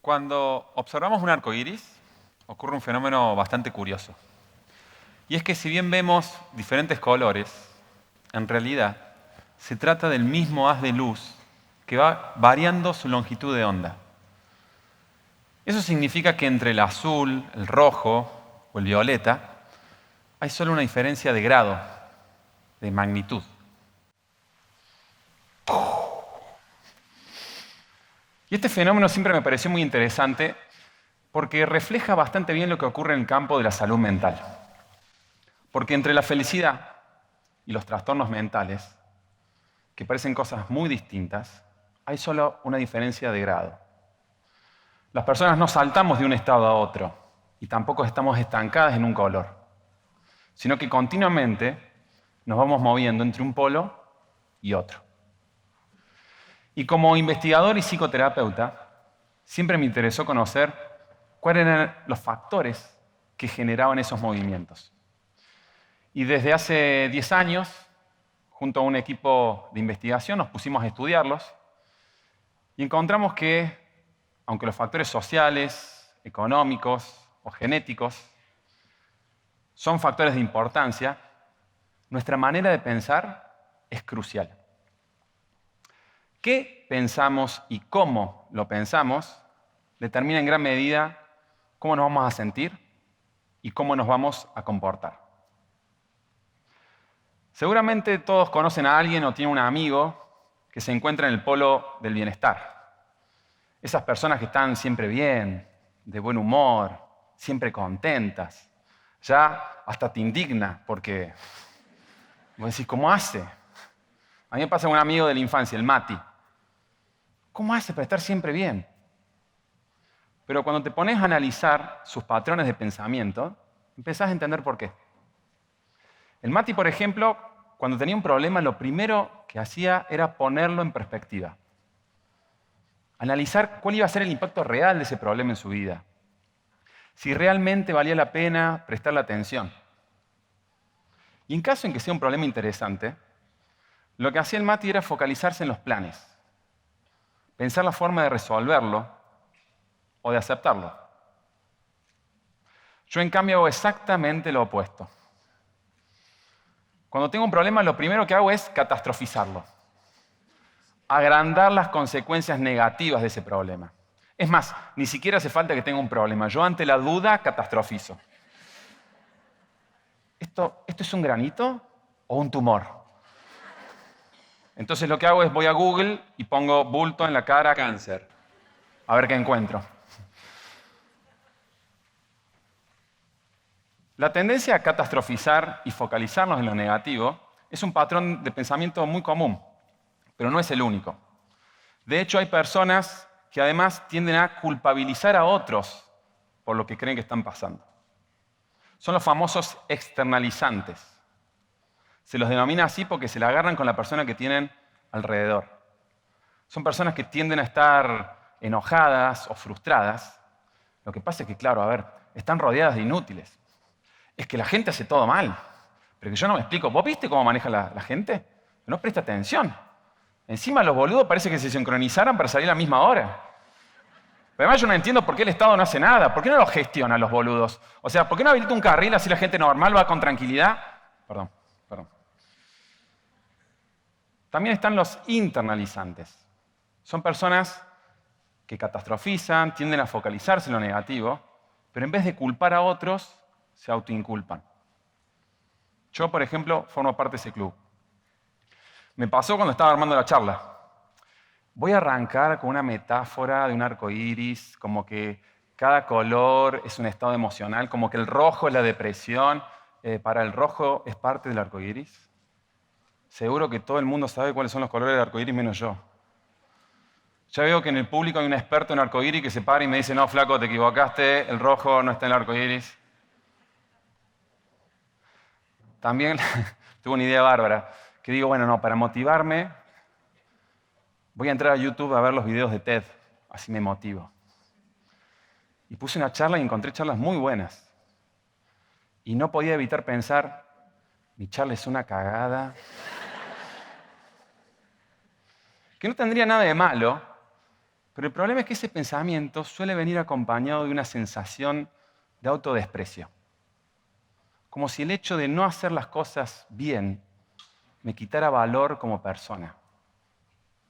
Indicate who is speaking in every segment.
Speaker 1: Cuando observamos un arco iris, ocurre un fenómeno bastante curioso. Y es que si bien vemos diferentes colores, en realidad se trata del mismo haz de luz que va variando su longitud de onda. Eso significa que entre el azul, el rojo o el violeta hay solo una diferencia de grado, de magnitud. Y este fenómeno siempre me pareció muy interesante porque refleja bastante bien lo que ocurre en el campo de la salud mental. Porque entre la felicidad y los trastornos mentales, que parecen cosas muy distintas, hay solo una diferencia de grado. Las personas no saltamos de un estado a otro y tampoco estamos estancadas en un color, sino que continuamente nos vamos moviendo entre un polo y otro. Y como investigador y psicoterapeuta, siempre me interesó conocer cuáles eran los factores que generaban esos movimientos. Y desde hace 10 años, junto a un equipo de investigación, nos pusimos a estudiarlos y encontramos que, aunque los factores sociales, económicos o genéticos son factores de importancia, nuestra manera de pensar es crucial. ¿Qué pensamos y cómo lo pensamos determina en gran medida cómo nos vamos a sentir y cómo nos vamos a comportar? Seguramente todos conocen a alguien o tienen un amigo que se encuentra en el polo del bienestar. Esas personas que están siempre bien, de buen humor, siempre contentas. Ya hasta te indigna porque vos decís, ¿cómo hace? A mí me pasa con un amigo de la infancia, el Mati. ¿Cómo hace para estar siempre bien? Pero cuando te pones a analizar sus patrones de pensamiento, empezás a entender por qué. El Mati, por ejemplo, cuando tenía un problema, lo primero que hacía era ponerlo en perspectiva. Analizar cuál iba a ser el impacto real de ese problema en su vida. Si realmente valía la pena prestarle atención. Y en caso en que sea un problema interesante, lo que hacía el Mati era focalizarse en los planes. Pensar la forma de resolverlo o de aceptarlo. Yo, en cambio, hago exactamente lo opuesto. Cuando tengo un problema, lo primero que hago es catastrofizarlo. Agrandar las consecuencias negativas de ese problema. Es más, ni siquiera hace falta que tenga un problema. Yo, ante la duda, catastrofizo. ¿Esto es un granito o un tumor? Entonces lo que hago es voy a Google y pongo bulto en la cara, cáncer. A ver qué encuentro. La tendencia a catastrofizar y focalizarnos en lo negativo es un patrón de pensamiento muy común, pero no es el único. De hecho, hay personas que además tienden a culpabilizar a otros por lo que creen que están pasando. Son los famosos externalizantes. Se los denomina así porque se la agarran con la persona que tienen alrededor. Son personas que tienden a estar enojadas o frustradas. Lo que pasa es que, claro, están rodeadas de inútiles. Es que la gente hace todo mal, pero que yo no me explico. ¿Vos viste cómo maneja la gente? No presta atención. Encima los boludos parece que se sincronizaran para salir a la misma hora. Pero además yo no entiendo por qué el Estado no hace nada. ¿Por qué no los gestiona los boludos? O sea, ¿por qué no habilita un carril así la gente normal va con tranquilidad? Perdón. También están los internalizantes. Son personas que catastrofizan, tienden a focalizarse en lo negativo, pero en vez de culpar a otros, se autoinculpan. Yo, por ejemplo, formo parte de ese club. Me pasó cuando estaba armando la charla. Voy a arrancar con una metáfora de un arco iris, como que cada color es un estado emocional, como que el rojo es la depresión. Para el rojo es parte del arco iris. Seguro que todo el mundo sabe cuáles son los colores del arco iris menos yo. Ya veo que en el público hay un experto en arco iris que se para y me dice, no, flaco, te equivocaste, el rojo no está en el arco iris. También tuve una idea bárbara, que digo, bueno, no, para motivarme voy a entrar a YouTube a ver los videos de TED, así me motivo. Y puse una charla y encontré charlas muy buenas. Y no podía evitar pensar, mi charla es una cagada. Que no tendría nada de malo, Pero el problema es que ese pensamiento suele venir acompañado de una sensación de autodesprecio. Como si el hecho de no hacer las cosas bien me quitara valor como persona,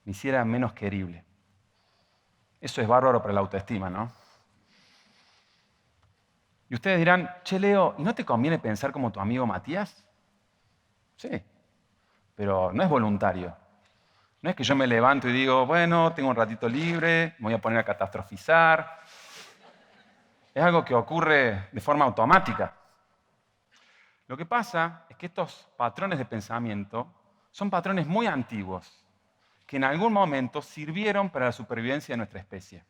Speaker 1: me hiciera menos querible. Eso es bárbaro para la autoestima, ¿no? Y ustedes dirán, che, Leo, ¿y no te conviene pensar como tu amigo Matías? Sí, pero no es voluntario. No es que yo me levanto y digo, bueno, tengo un ratito libre, me voy a poner a catastrofizar. Es algo que ocurre de forma automática. Lo que pasa es que estos patrones de pensamiento son patrones muy antiguos, que en algún momento sirvieron para la supervivencia de nuestra especie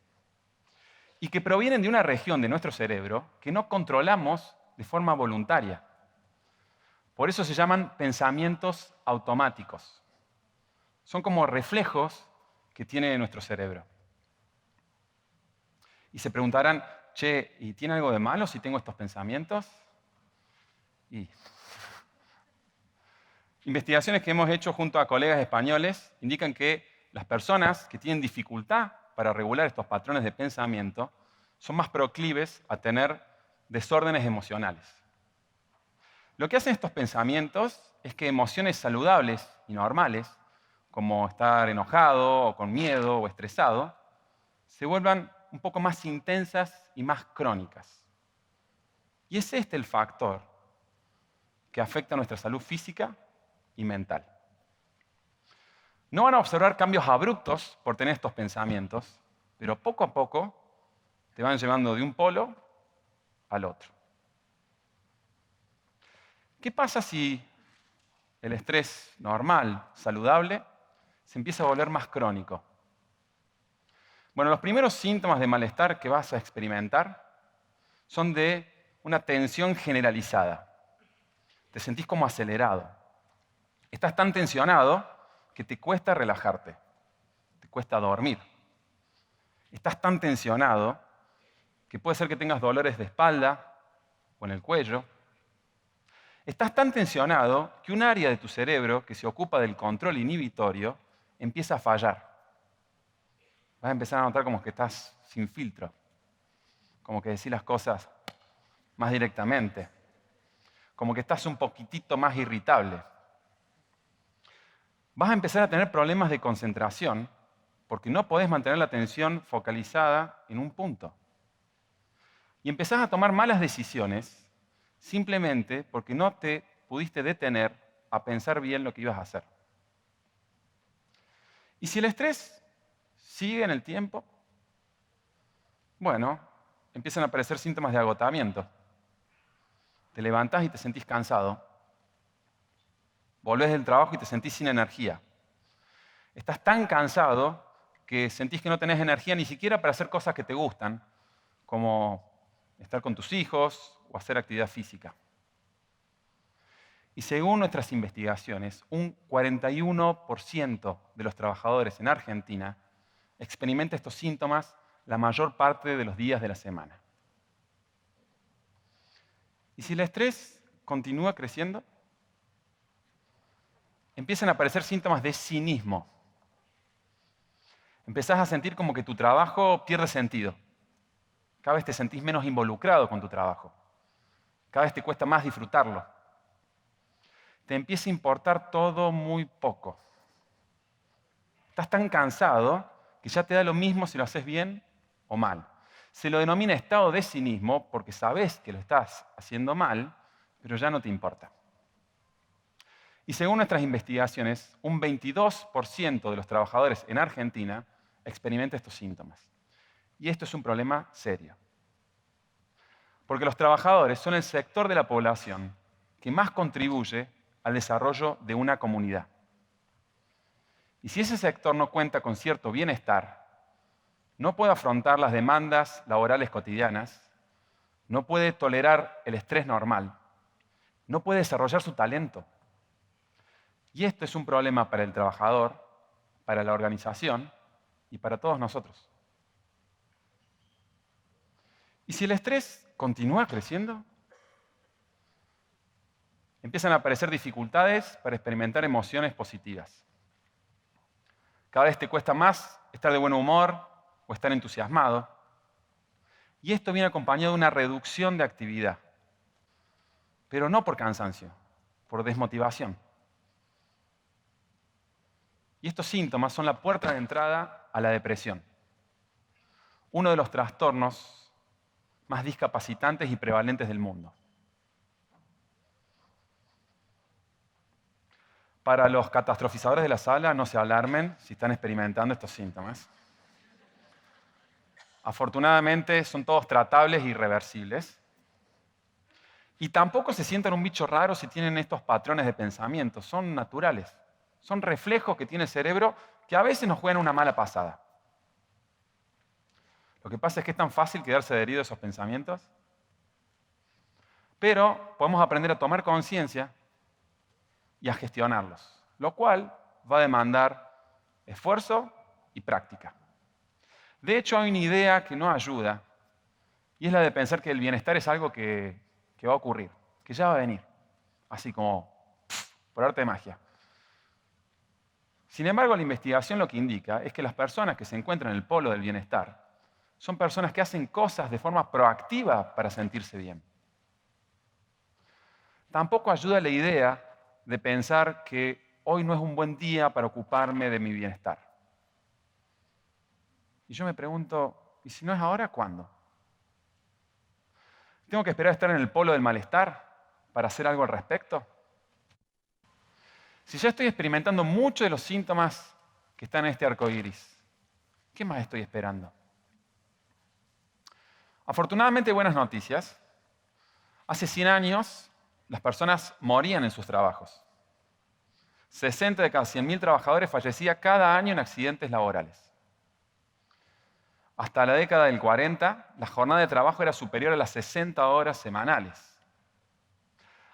Speaker 1: y que provienen de una región de nuestro cerebro que no controlamos de forma voluntaria. Por eso se llaman pensamientos automáticos. Son como reflejos que tiene nuestro cerebro. Y se preguntarán, che, ¿y tiene algo de malo si tengo estos pensamientos? Y investigaciones que hemos hecho junto a colegas españoles indican que las personas que tienen dificultad para regular estos patrones de pensamiento son más proclives a tener desórdenes emocionales. Lo que hacen estos pensamientos es que emociones saludables y normales, como estar enojado o con miedo o estresado, se vuelvan un poco más intensas y más crónicas. Y es este el factor que afecta a nuestra salud física y mental. No van a observar cambios abruptos por tener estos pensamientos, pero poco a poco te van llevando de un polo al otro. ¿Qué pasa si el estrés normal, saludable, se empieza a volver más crónico? Bueno, los primeros síntomas de malestar que vas a experimentar son de una tensión generalizada. Te sentís como acelerado. Estás tan tensionado que te cuesta relajarte, te cuesta dormir. Estás tan tensionado que puede ser que tengas dolores de espalda o en el cuello. Estás tan tensionado que un área de tu cerebro que se ocupa del control inhibitorio empieza a fallar. Vas a empezar a notar como que estás sin filtro, como que decís las cosas más directamente, como que estás un poquitito más irritable. Vas a empezar a tener problemas de concentración porque no podés mantener la atención focalizada en un punto. Y empezás a tomar malas decisiones simplemente porque no te pudiste detener a pensar bien lo que ibas a hacer. Y si el estrés sigue en el tiempo, bueno, empiezan a aparecer síntomas de agotamiento. Te levantás y te sentís cansado. Volvés del trabajo y te sentís sin energía. Estás tan cansado que sentís que no tenés energía ni siquiera para hacer cosas que te gustan, como estar con tus hijos o hacer actividad física. Y según nuestras investigaciones, un 41% de los trabajadores en Argentina experimenta estos síntomas la mayor parte de los días de la semana. Y si el estrés continúa creciendo, empiezan a aparecer síntomas de cinismo. Empezás a sentir como que tu trabajo pierde sentido. Cada vez te sentís menos involucrado con tu trabajo. Cada vez te cuesta más disfrutarlo. Te empieza a importar todo muy poco. Estás tan cansado que ya te da lo mismo si lo haces bien o mal. Se lo denomina estado de cinismo porque sabes que lo estás haciendo mal, pero ya no te importa. Y según nuestras investigaciones, un 22% de los trabajadores en Argentina experimenta estos síntomas. Y esto es un problema serio. Porque los trabajadores son el sector de la población que más contribuye al desarrollo de una comunidad. Y si ese sector no cuenta con cierto bienestar, no puede afrontar las demandas laborales cotidianas, no puede tolerar el estrés normal, no puede desarrollar su talento. Y esto es un problema para el trabajador, para la organización y para todos nosotros. Y si el estrés continúa creciendo, empiezan a aparecer dificultades para experimentar emociones positivas. Cada vez te cuesta más estar de buen humor o estar entusiasmado. Y esto viene acompañado de una reducción de actividad, pero no por cansancio, por desmotivación. Y estos síntomas son la puerta de entrada a la depresión, uno de los trastornos más discapacitantes y prevalentes del mundo. Para los catastrofizadores de la sala, no se alarmen si están experimentando estos síntomas. Afortunadamente son todos tratables y reversibles. Y tampoco se sientan un bicho raro si tienen estos patrones de pensamiento. Son naturales. Son reflejos que tiene el cerebro que a veces nos juegan una mala pasada. Lo que pasa es que es tan fácil quedarse adherido a esos pensamientos. Pero podemos aprender a tomar conciencia y a gestionarlos, lo cual va a demandar esfuerzo y práctica. De hecho, hay una idea que nos ayuda, y es la de pensar que el bienestar es algo que va a ocurrir, que ya va a venir, así como por arte de magia. Sin embargo, la investigación lo que indica es que las personas que se encuentran en el polo del bienestar son personas que hacen cosas de forma proactiva para sentirse bien. Tampoco ayuda la idea de pensar que hoy no es un buen día para ocuparme de mi bienestar. Y yo me pregunto, ¿y si no es ahora, cuándo? ¿Tengo que esperar a estar en el polo del malestar para hacer algo al respecto? Si ya estoy experimentando muchos de los síntomas que están en este arco iris, ¿qué más estoy esperando? Afortunadamente, buenas noticias. Hace 100 años, las personas morían en sus trabajos. 60 de cada 100.000 trabajadores fallecían cada año en accidentes laborales. Hasta la década del 40, la jornada de trabajo era superior a las 60 horas semanales.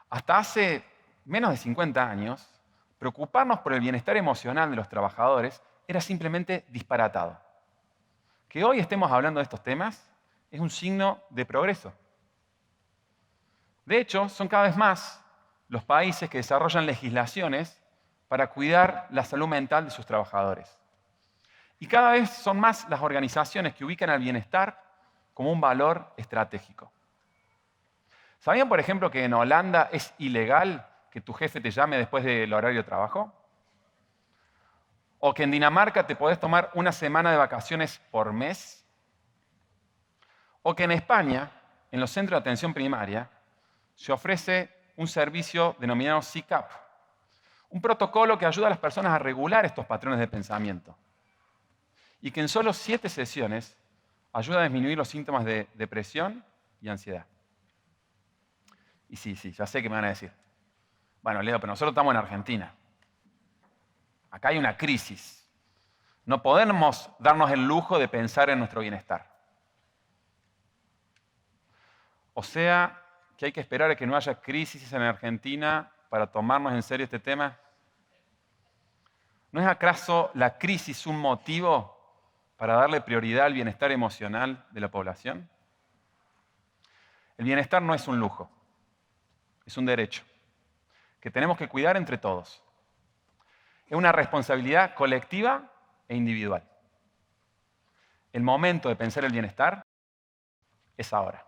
Speaker 1: Hasta hace menos de 50 años, preocuparnos por el bienestar emocional de los trabajadores era simplemente disparatado. Que hoy estemos hablando de estos temas es un signo de progreso. De hecho, son cada vez más los países que desarrollan legislaciones para cuidar la salud mental de sus trabajadores. Y cada vez son más las organizaciones que ubican al bienestar como un valor estratégico. ¿Sabían, por ejemplo, que en Holanda es ilegal que tu jefe te llame después del horario de trabajo? ¿O que en Dinamarca te podés tomar una semana de vacaciones por mes? ¿O que en España, en los centros de atención primaria, se ofrece un servicio denominado CCAP, un protocolo que ayuda a las personas a regular estos patrones de pensamiento y que en solo 7 sesiones ayuda a disminuir los síntomas de depresión y ansiedad? Y sí, ya sé qué me van a decir. Bueno, Leo, pero nosotros estamos en Argentina. Acá hay una crisis. No podemos darnos el lujo de pensar en nuestro bienestar. O sea, que hay que esperar a que no haya crisis en Argentina para tomarnos en serio este tema. ¿No es acaso la crisis un motivo para darle prioridad al bienestar emocional de la población? El bienestar no es un lujo, es un derecho que tenemos que cuidar entre todos. Es una responsabilidad colectiva e individual. El momento de pensar el bienestar es ahora.